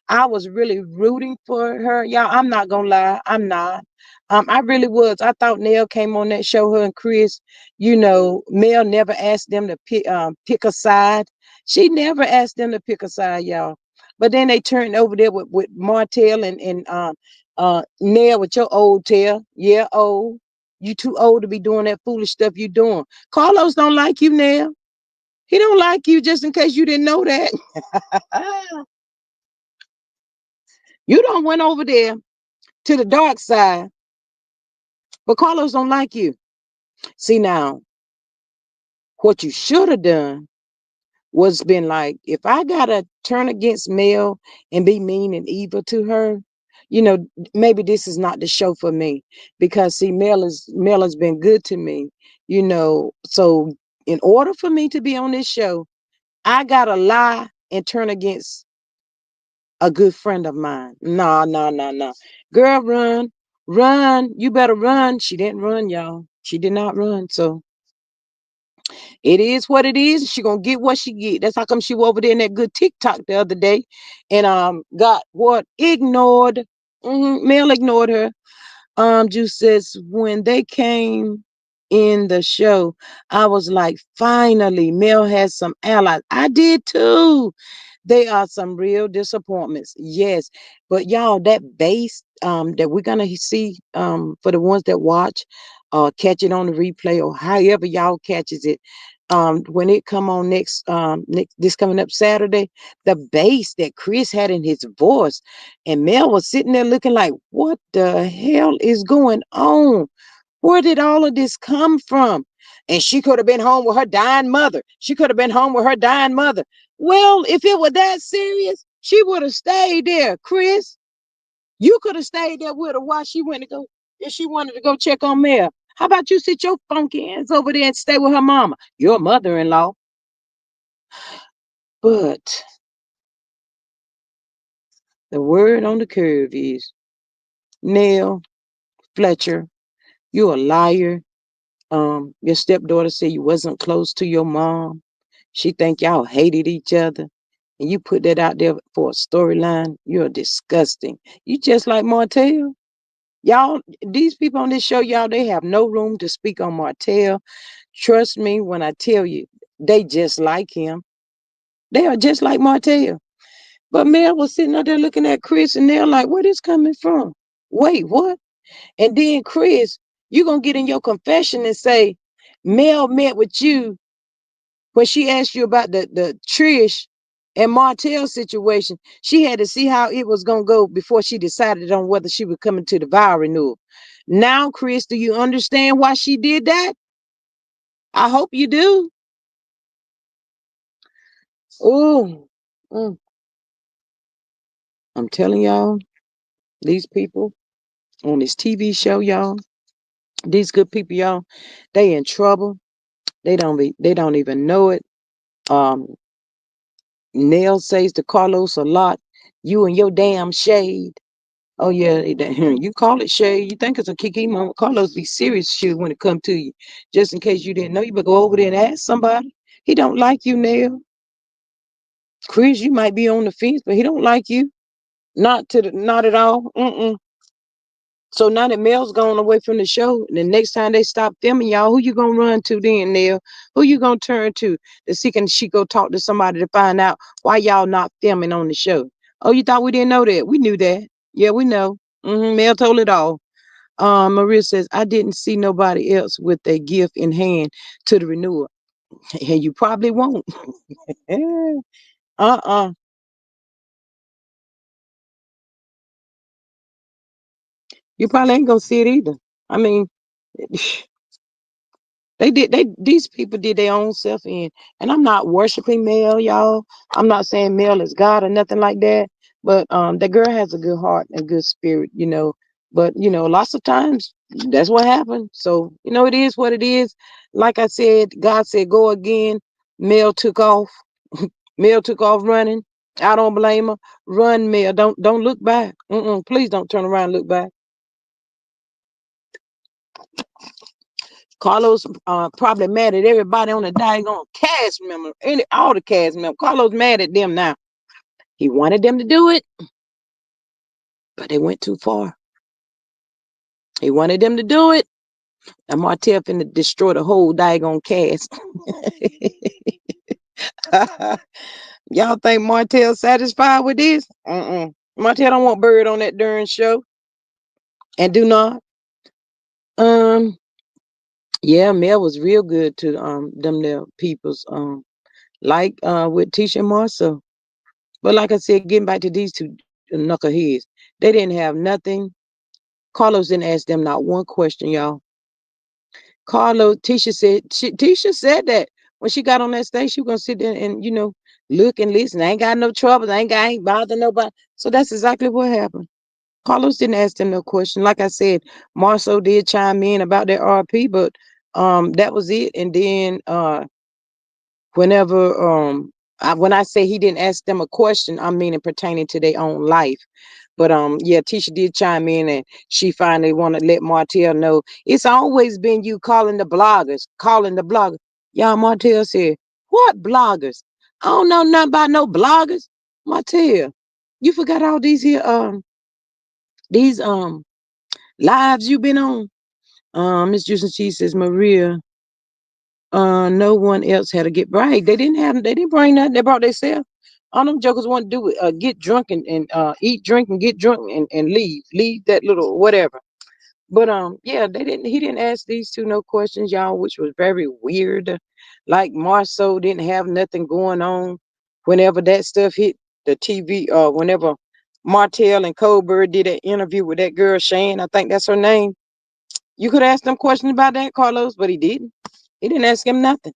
[SPEAKER 1] I was really rooting for her. Y'all, I'm not gonna lie, I'm not. I really was. I thought Nell came on that show, her and Chris. Mel never asked them to pick a side. She never asked them to pick a side, y'all. But then they turned over there with Martell and Nell with your old tail. Yeah, old. You too old to be doing that foolish stuff you doing. Carlos don't like you, Nell. He don't like you, just in case you didn't know that. You don't went over there to the dark side, but Carlos don't like you. See now, what you should have done was been like, if I gotta turn against Mel and be mean and evil to her, you know, maybe this is not the show for me. Because see, Mel has been good to me, So in order for me to be on this show, I gotta lie and turn against a good friend of mine. No, no, no, no. Girl, run, run. You better run. She didn't run, y'all. She did not run. So it is what it is. She gonna get what she get. That's how come she was over there in that good TikTok the other day, and got what ignored. Mel ignored her. Juice says when they came in the show, I was like, finally, Mel has some allies. I did too. They are some real disappointments. Yes. But y'all, that bass that we're gonna see for the ones that watch, catch it on the replay or however y'all catches it. When it come on next this coming up Saturday, the bass that Chris had in his voice, and Mel was sitting there looking like, what the hell is going on? Where did all of this come from? And she could have been home with her dying mother. She could have been home with her dying mother. Well, if it were that serious, she would have stayed there, Chris. You could have stayed there with her while she went to go, if she wanted to go check on Mel. How about you sit your funky ass over there and stay with her mama, your mother-in-law? But the word on the curve is, Nell Fletcher, you're a liar. Your stepdaughter said you wasn't close to your mom. She think y'all hated each other. And you put that out there for a storyline. You're disgusting. You just like Martell. Y'all, these people on this show, y'all, they have no room to speak on Martell. Trust me when I tell you, they just like him. They are just like Martell. But Mel was sitting up there looking at Chris, and they're like, where this coming from? Wait, what? And then Chris, you gonna get in your confession and say, Mel met with you when she asked you about the Trish and Martell situation. She had to see how it was gonna go before she decided on whether she would come into the vow renewal. Now, Chris, do you understand why she did that? I hope you do. Oh, I'm telling y'all, these people on this TV show, y'all, these good people, y'all, they in trouble. They don't even know it. Um, Nell says to Carlos a lot, you and your damn shade. Oh yeah, you call it shade. You think it's a kiki moment. Carlos be serious shit when it come to you. Just in case you didn't know, you better go over there and ask somebody. He don't like you, Nell. Chris, you might be on the fence, but he don't like you. Not at all. Mm-mm. So now that Mel's gone away from the show, and the next time they stop filming y'all, who you gonna run to then, Nell? Who you gonna turn to see can she go talk to somebody to find out why y'all not filming on the show? Oh, you thought we didn't know that? We knew that. Yeah, we know. Mel told it all. Maria says, I didn't see nobody else with a gift in hand to the renewal. And you probably won't. Uh-uh. You probably ain't gonna see it either. I mean, these people did their own self in. And I'm not worshiping Mel, y'all. I'm not saying Mel is God or nothing like that. But that girl has a good heart and good spirit. But lots of times that's what happened. So, it is what it is. Like I said, God said go again. Mel took off. Mel took off running. I don't blame her. Run, Mel. Don't look back. Please don't turn around and look back. Carlos probably mad at everybody on the daggone cast member, all the cast members. Carlos mad at them now. He wanted them to do it, but they went too far. He wanted them to do it, and Martell finna destroy the whole daggone cast. Y'all think Martell satisfied with this? Martell don't want Bird on that darn show, and do not. Um, yeah, Mel was real good to them there peoples. Like with Tisha and Marcel. But like I said, getting back to these two knuckleheads, they didn't have nothing. Carlos didn't ask them not one question, y'all. Tisha said that when she got on that stage, she was gonna sit there and look and listen. I ain't got no troubles. I ain't bothering nobody. So that's exactly what happened. Carlos didn't ask them no question. Like I said, Marceau did chime in about their RP, but that was it. And then whenever when I say he didn't ask them a question, I'm meaning pertaining to their own life. But yeah, Tisha did chime in and she finally wanted to let Martell know it's always been you calling the bloggers. Y'all, Martell said, what bloggers? I don't know nothing about no bloggers. Martell, you forgot all these lives you've been on. Miss Juice and Cheese says Maria. No one else had to get right. They didn't bring nothing. They brought themselves. All them jokers want to do it, get drunk and eat, drink, and get drunk and leave. Leave that little whatever. But yeah, he didn't ask these two no questions, y'all, which was very weird. Like Marceau didn't have nothing going on whenever that stuff hit the TV, whenever Martell and Colbert did an interview with that girl Shane, I think that's her name. You could ask them questions about that, Carlos, but he didn't. He didn't ask him nothing.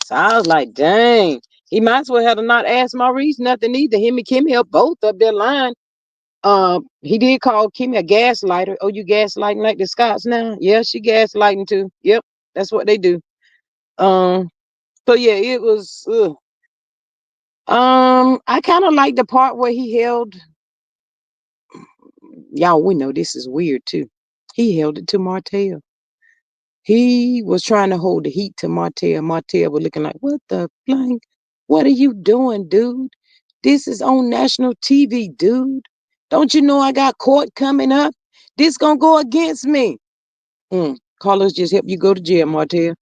[SPEAKER 1] So I was like, dang, he might as well have not asked Maurice nothing either. Him and Kimmy are both up their line. He did call Kimmy a gaslighter. Oh, you gaslighting like the Scots now? Yeah, she gaslighting too. Yep, that's what they do. Um, so yeah, it was. I kind of like the part where he held. Y'all, we know this is weird too. He held it to Martell. He was trying to hold the heat to Martell. Martell was looking like, what the blank? What are you doing, dude? This is on national TV, dude. Don't you know I got court coming up? This gonna go against me. Carlos just helped you go to jail, Martell.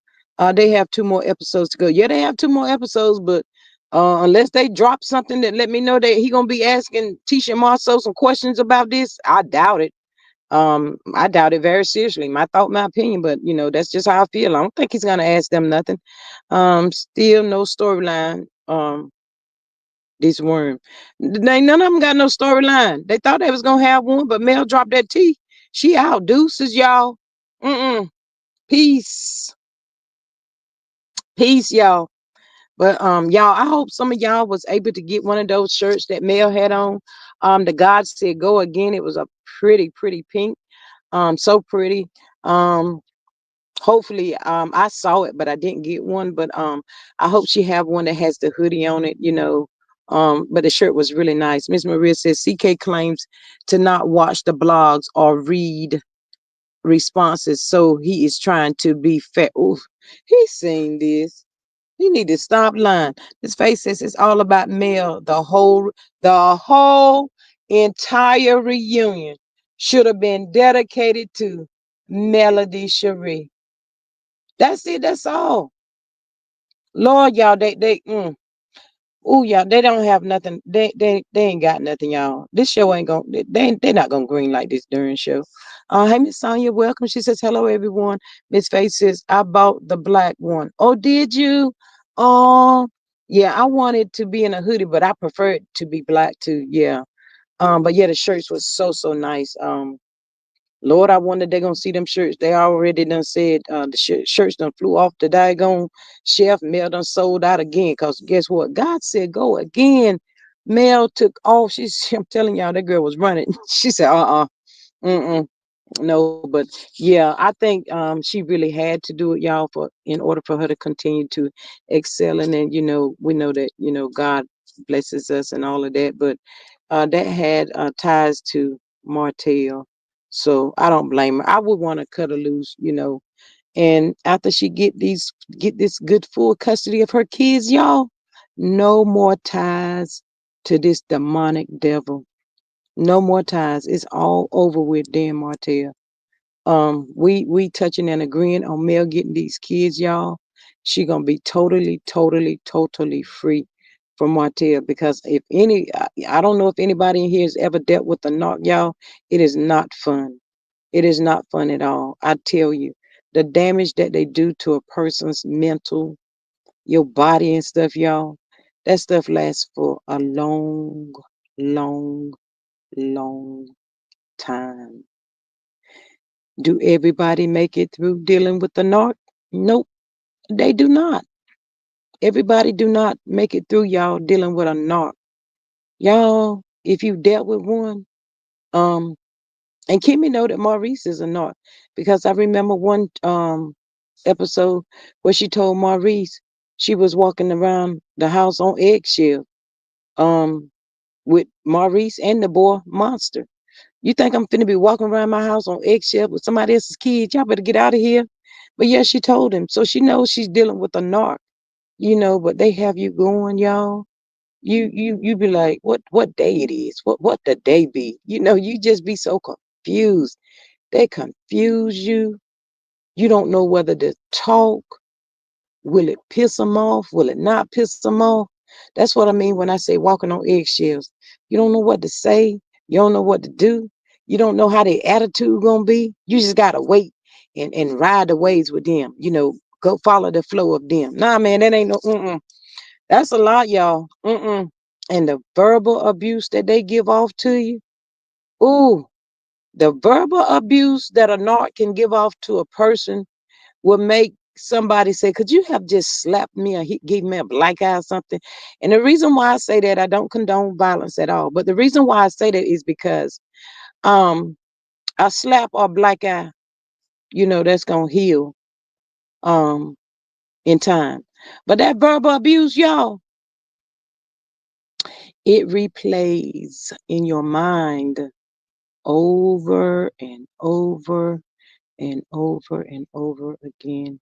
[SPEAKER 1] They have 2 more episodes to go. Yeah, they have 2 more episodes, but unless they drop something that let me know that he gonna be asking Tisha Marceau some questions about this, I doubt it. I doubt it very seriously. My thought, my opinion, but that's just how I feel. I don't think he's gonna ask them nothing. Still no storyline. This worm. None of them got no storyline. They thought they was gonna have one, but Mel dropped that T. She out deuces, y'all. Peace. Peace, y'all. But y'all, I hope some of y'all was able to get one of those shirts that Mel had on. The God said go again. It was a pretty pink. So pretty. Um, hopefully I saw it, but I didn't get one. But I hope she have one that has the hoodie on it. But the shirt was really nice. Miss Maria says CK claims to not watch the blogs or read responses, so he is trying to be fair. Ooh, he's saying this. He need to stop lying. His face says it's all about Mel. The whole entire reunion should have been dedicated to Melody Cherie. That's it. That's all. Lord, y'all, y'all, they don't have nothing. They ain't got nothing, y'all. This show ain't gonna. They not gonna green like this during show. Hey, Miss Sonia, welcome. She says hello, everyone. Miss Faith says I bought the black one. Oh, did you? Oh, yeah. I wanted to be in a hoodie, but I prefer it to be black too. Yeah. But yeah, the shirts was so nice. Lord, I wonder they're gonna see them shirts. They already done said the shirts done flew off the daggone shelf. Mel done sold out again. Cause guess what? God said go again. Mel took off. I'm telling y'all, that girl was running. She said, mm-mm. No, but yeah, I think she really had to do it, y'all, for in order for her to continue to excel. And then, we know that, God blesses us and all of that. But that had ties to Martell. So I don't blame her. I would want to cut her loose. And after she get this good full custody of her kids, y'all, no more ties to this demonic devil. No more ties. It's all over with Dan Martell. We touching and agreeing on Mel getting these kids, y'all. She gonna be totally, totally, totally free from Martell, because if I don't know if anybody in here has ever dealt with a knock, y'all. It is not fun. It is not fun at all. I tell you, the damage that they do to a person's mental, your body and stuff, y'all. That stuff lasts for a long, long, long time. Do everybody make it through dealing with the narc? Nope, they do not. Everybody do not make it through, y'all, dealing with a narc. Y'all, if you dealt with one, um, and Kimmy know that Maurice is a narc, because I remember one episode where she told Maurice she was walking around the house on eggshell, um, with Maurice and the boy Monster. You think I'm finna be walking around my house on eggshell with somebody else's kids? Y'all better get out of here. But yeah, she told him. So she knows she's dealing with a narc, but they have you going, y'all. You be like, what day it is? What the day be? You just be so confused. They confuse you. You don't know whether to talk. Will it piss them off? Will it not piss them off? That's what I mean when I say walking on eggshells. You don't know what to say. You don't know what to do. You don't know how their attitude gonna be. You just gotta wait and ride the waves with them. Go follow the flow of them. Nah, man, that ain't no. That's a lot, y'all. And the verbal abuse that they give off to you. Ooh, the verbal abuse that a narc can give off to a person will make somebody say, could you have just slapped me or gave me a black eye or something? And the reason why I say that, I don't condone violence at all. But the reason why I say that is because um a slap or black eye, that's gonna heal um in time. But that verbal abuse, y'all, it replays in your mind over and over and over and over again.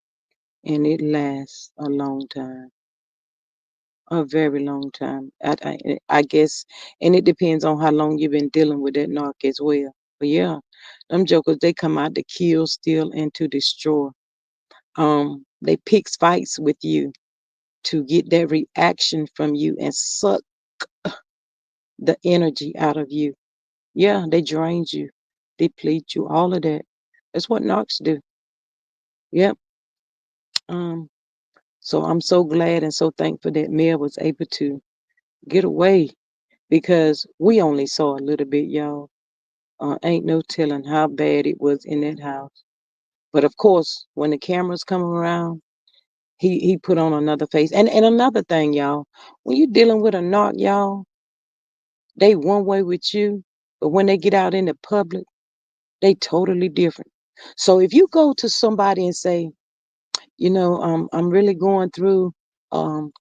[SPEAKER 1] And it lasts a long time. A very long time. I guess, and it depends on how long you've been dealing with that narc as well. But yeah, them jokers, they come out to kill, steal, and to destroy. They pick fights with you to get that reaction from you and suck the energy out of you. Yeah, they drain you, deplete you, all of that. That's what narcs do. Yep. Um, so I'm so glad and so thankful that Mel was able to get away, because we only saw a little bit, y'all. Ain't no telling how bad it was in that house. But of course, when the cameras come around, he put on another face. And another thing, y'all, when you're dealing with a narc, y'all, they one way with you, but when they get out in the public, they totally different. So if you go to somebody and say, I'm really going through, um,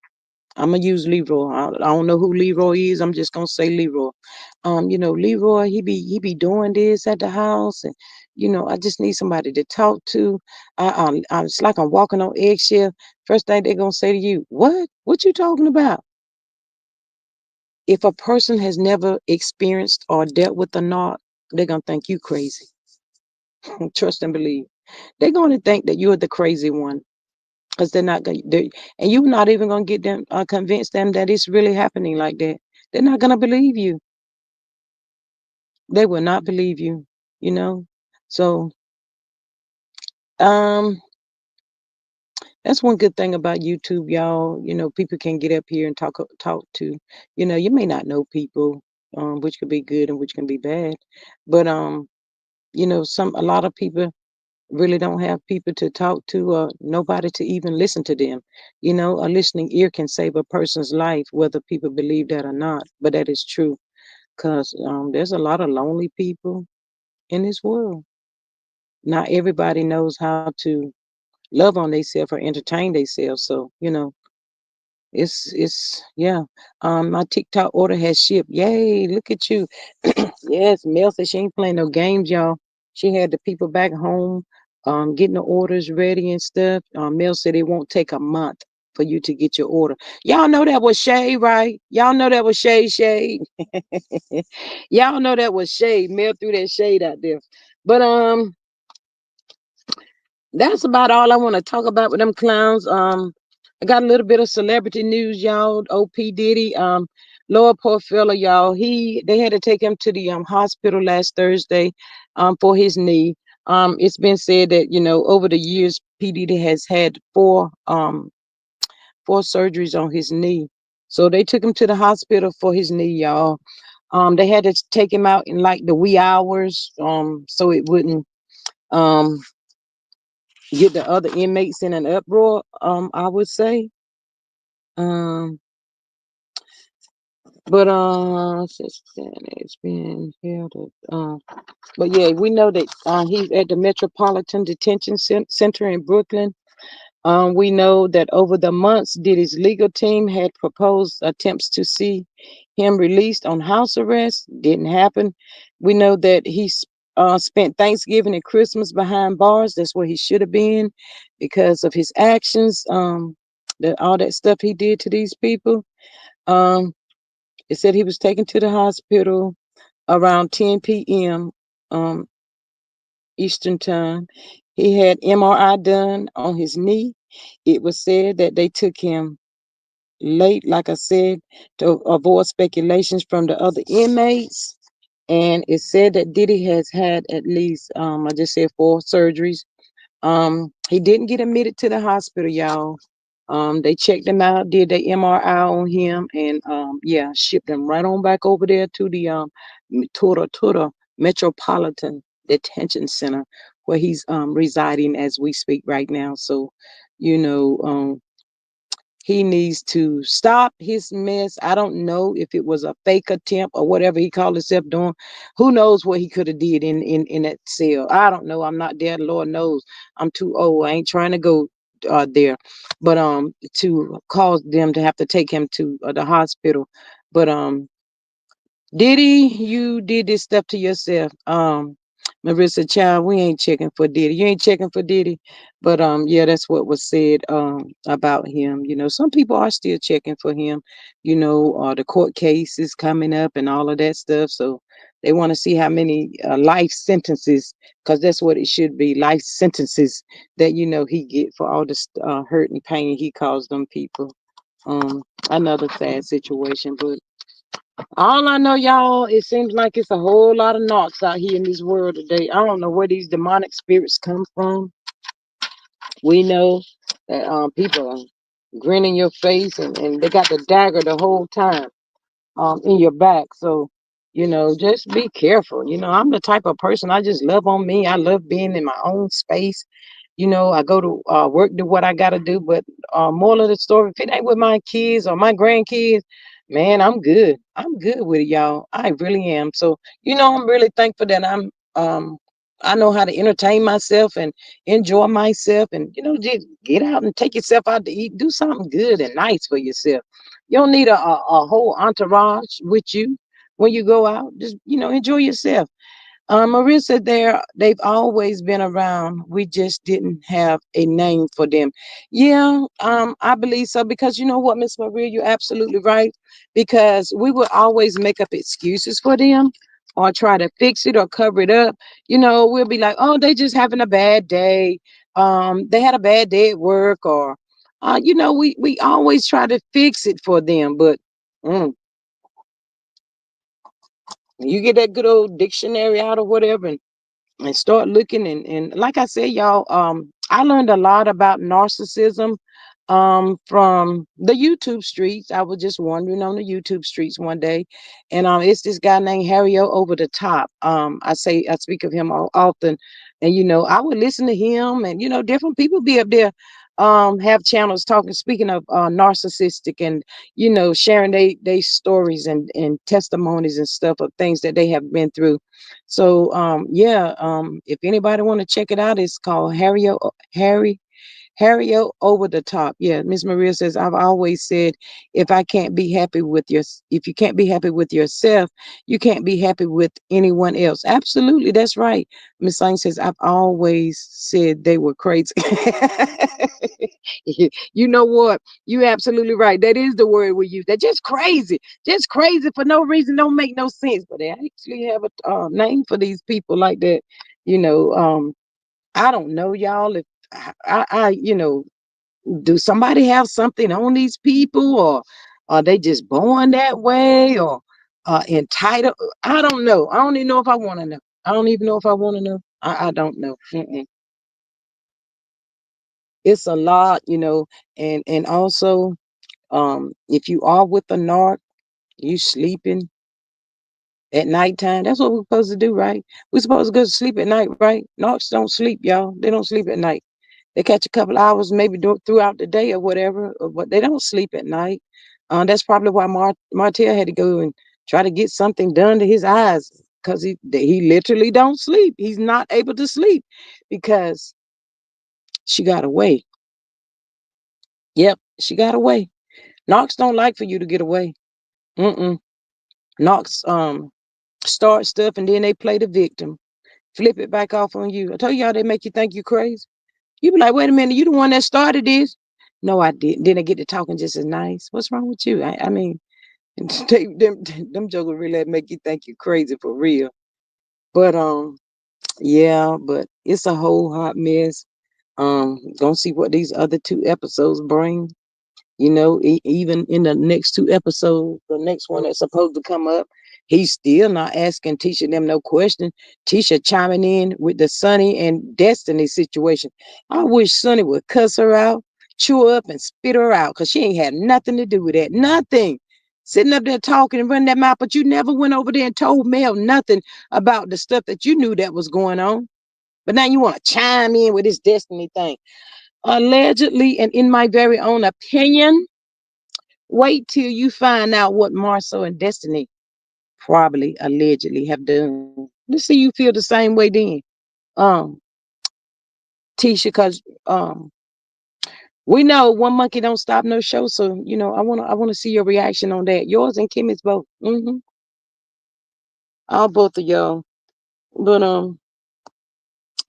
[SPEAKER 1] I'm gonna use Leroy. I don't know who Leroy is. I'm just gonna say Leroy. Leroy, he be doing this at the house, and I just need somebody to talk to. It's like I'm walking on eggshell. First thing they're gonna say to you, what? What you talking about? If a person has never experienced or dealt with a narc, they're gonna think you crazy. Trust and believe. They're gonna think that you're the crazy one, because they're not going to, and you're not even going to get them, convince them that it's really happening like that. They're not going to believe you. They will not believe you, you know. So um that's one good thing about YouTube, y'all. People can get up here and talk to, you may not know people, which could be good and which can be bad. But Some a lot of people really don't have people to talk to or nobody to even listen to them. A listening ear can save a person's life, whether people believe that or not. But that is true because there's a lot of lonely people in this world. Not everybody knows how to love on themselves or entertain themselves. So, it's yeah. My TikTok order has shipped. Yay, look at you. Yes, Mel said she ain't playing no games, y'all. She had the people back home getting the orders ready and stuff. Mel said it won't take a month for you to get your order. Y'all know that was shade, right? Y'all know that was shade. Y'all know that was shade. Mel threw that shade out there. But that's about all I want to talk about with them clowns. I got a little bit of celebrity news, y'all. OP Diddy, Lord poor fella, y'all. They had to take him to the hospital last Thursday, for his knee. It's been said that over the years, P Diddy has had four surgeries on his knee. So they took him to the hospital for his knee, y'all. They had to take him out in like the wee hours, so it wouldn't um get the other inmates in an uproar. I would say. Um, but since then it's been held. But yeah, we know that he's at the Metropolitan Detention Center in Brooklyn. We know that over the months, Diddy's legal team had proposed attempts to see him released on house arrest. Didn't happen. We know that he spent Thanksgiving and Christmas behind bars. That's where he should have been because of his actions, all that stuff he did to these people. Um, it said he was taken to the hospital around 10 p.m. Um, Eastern time. He had MRI done on his knee. It was said that they took him late, like I said, to avoid speculations from the other inmates. And it said that Diddy has had at least, I just said, four surgeries. He didn't get admitted to the hospital, y'all. They checked him out, did the MRI on him, and yeah, shipped him right on back over there to the to Metropolitan Detention Center, where he's residing as we speak right now. So, you know, he needs to stop his mess. I don't know if it was a fake attempt or whatever he called himself doing. Who knows what he could have did in that cell? I don't know. I'm not there. The Lord knows. I'm too old. I ain't trying to go there. But to cause them to have to take him to the hospital. But Diddy, you did this stuff to yourself. Marissa Child, we ain't checking for Diddy. You ain't checking for Diddy. But yeah, that's what was said about him. Some people are still checking for him. The court case is coming up and all of that stuff. So they want to see how many life sentences, because that's what it should be, life sentences that he get for all the hurt and pain he caused them people. Another sad situation, but all I know, y'all, it seems like it's a whole lot of knocks out here in this world today. I don't know where these demonic spirits come from. We know that people are grinning your face and they got the dagger the whole time in your back. So, just be careful. I'm the type of person, I just love on me. I love being in my own space. I go to work, do what I got to do. But moral of the story, if it ain't with my kids or my grandkids, man, I'm good. I'm good with it, y'all. I really am. So, I'm really thankful that I know how to entertain myself and enjoy myself and, just get out and take yourself out to eat. Do something good and nice for yourself. You don't need a whole entourage with you when you go out. Just, enjoy yourself. Marissa, they've always been around. We just didn't have a name for them. Yeah, I believe so because you know what, Miss Maria, you're absolutely right. Because we would always make up excuses for them or try to fix it or cover it up. We'll be like, oh, they just having a bad day. They had a bad day at work, or we always try to fix it for them, but. Mm, you get that good old dictionary out or whatever and start looking and like I said, y'all, I learned a lot about narcissism from the YouTube streets. I was just wandering on the YouTube streets one day, and it's this guy named Harry O over the top. I speak of him often, and I would listen to him, and different people be up there, have channels talking, speaking of narcissistic, and sharing they stories and testimonies and stuff of things that they have been through. So yeah, if anybody want to check it out, it's called Harry over the top. Yeah, Miss Maria says, I've always said, if you can't be happy with yourself, you can't be happy with anyone else. Absolutely, that's right. Miss Lang says, I've always said they were crazy. You know what? You absolutely right. That is the word we use. They're just crazy for no reason, don't make no sense. But they actually have a name for these people like that. You know, um, I don't know, y'all. If do somebody have something on these people, or are they just born that way, or entitled? I don't know. I don't even know if I want to know. I don't even know if I want to know. I don't know. It's a lot, and also, if you are with a narc, you sleeping at nighttime. That's what we're supposed to do, right? We're supposed to go to sleep at night, right? Narcs don't sleep, y'all. They don't sleep at night. They catch a couple hours maybe throughout the day or whatever, but they don't sleep at night. That's probably why Martell had to go and try to get something done to his eyes, because he literally don't sleep. He's not able to sleep because she got away. Yep, she got away. Knox don't like for you to get away. Mm-mm. Knox start stuff and then they play the victim, flip it back off on you. I told y'all they make you think you crazy. You be like, wait a minute, you the one that started this. No, I didn't. Then they get to talking just as nice. What's wrong with you? I mean, them jokers really make you think you crazy for real. But yeah, but it's a whole hot mess. Gonna see what these other two episodes bring. Even in the next two episodes, the next one that's supposed to come up, he's still not asking Tisha them no question. Tisha chiming in with the Sonny and Destiny situation. I wish Sonny would cuss her out, chew her up, and spit her out, because she ain't had nothing to do with that. Nothing. Sitting up there talking and running that mouth, but you never went over there and told Mel nothing about the stuff that you knew that was going on. But now you want to chime in with this Destiny thing. Allegedly, and in my very own opinion, wait till you find out what Marcel and Destiny probably allegedly have done. Let's see you feel the same way then. Um, Tisha, because we know one monkey don't stop no show. So, I wanna see your reaction on that. Yours and Kimmy's both. All both of y'all. But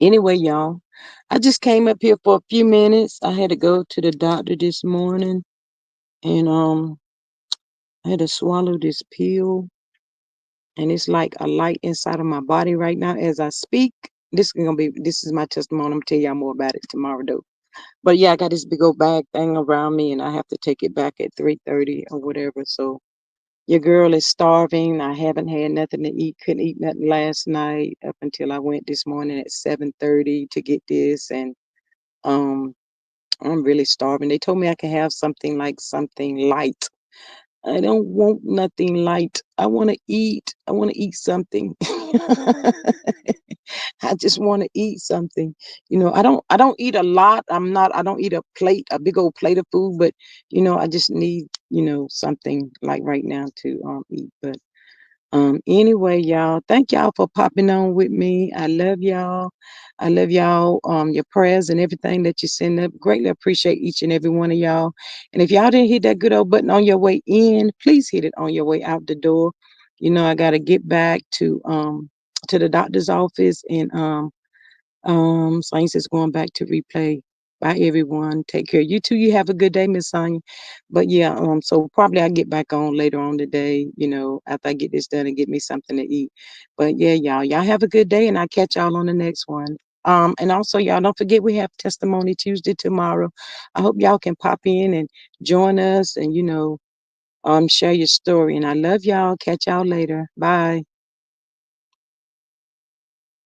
[SPEAKER 1] anyway, y'all. I just came up here for a few minutes. I had to go to the doctor this morning, and I had to swallow this pill, and it's like a light inside of my body right now as I speak. This is my testimony. I'm gonna tell y'all more about it tomorrow though. But yeah, I got this big old bag thing around me, and I have to take it back at 3:30 or whatever. So your girl is starving. I haven't had nothing to eat. Couldn't eat nothing last night up until I went this morning at 7:30 to get this, and um I'm really starving. They told me I can have something light. I don't want nothing light. I want to eat. I want to eat something. I just want to eat something. I don't eat a lot. I don't eat a big old plate of food, but I just need, something like right now to eat. But anyway, y'all, thank y'all for popping on with me. I love y'all. I love y'all, your prayers and everything that you send up. Greatly appreciate each and every one of y'all. And if y'all didn't hit that good old button on your way in, please hit it on your way out the door. I gotta get back to the doctor's office, and Science is going back to replay. Bye everyone. Take care. You too. You have a good day, Miss Sonia. But yeah, so probably I'll get back on later on today, after I get this done and get me something to eat. But yeah, y'all have a good day, and I'll catch y'all on the next one. And also y'all don't forget we have testimony Tuesday tomorrow. I hope y'all can pop in and join us, and share your story. And I love y'all. Catch y'all later. Bye.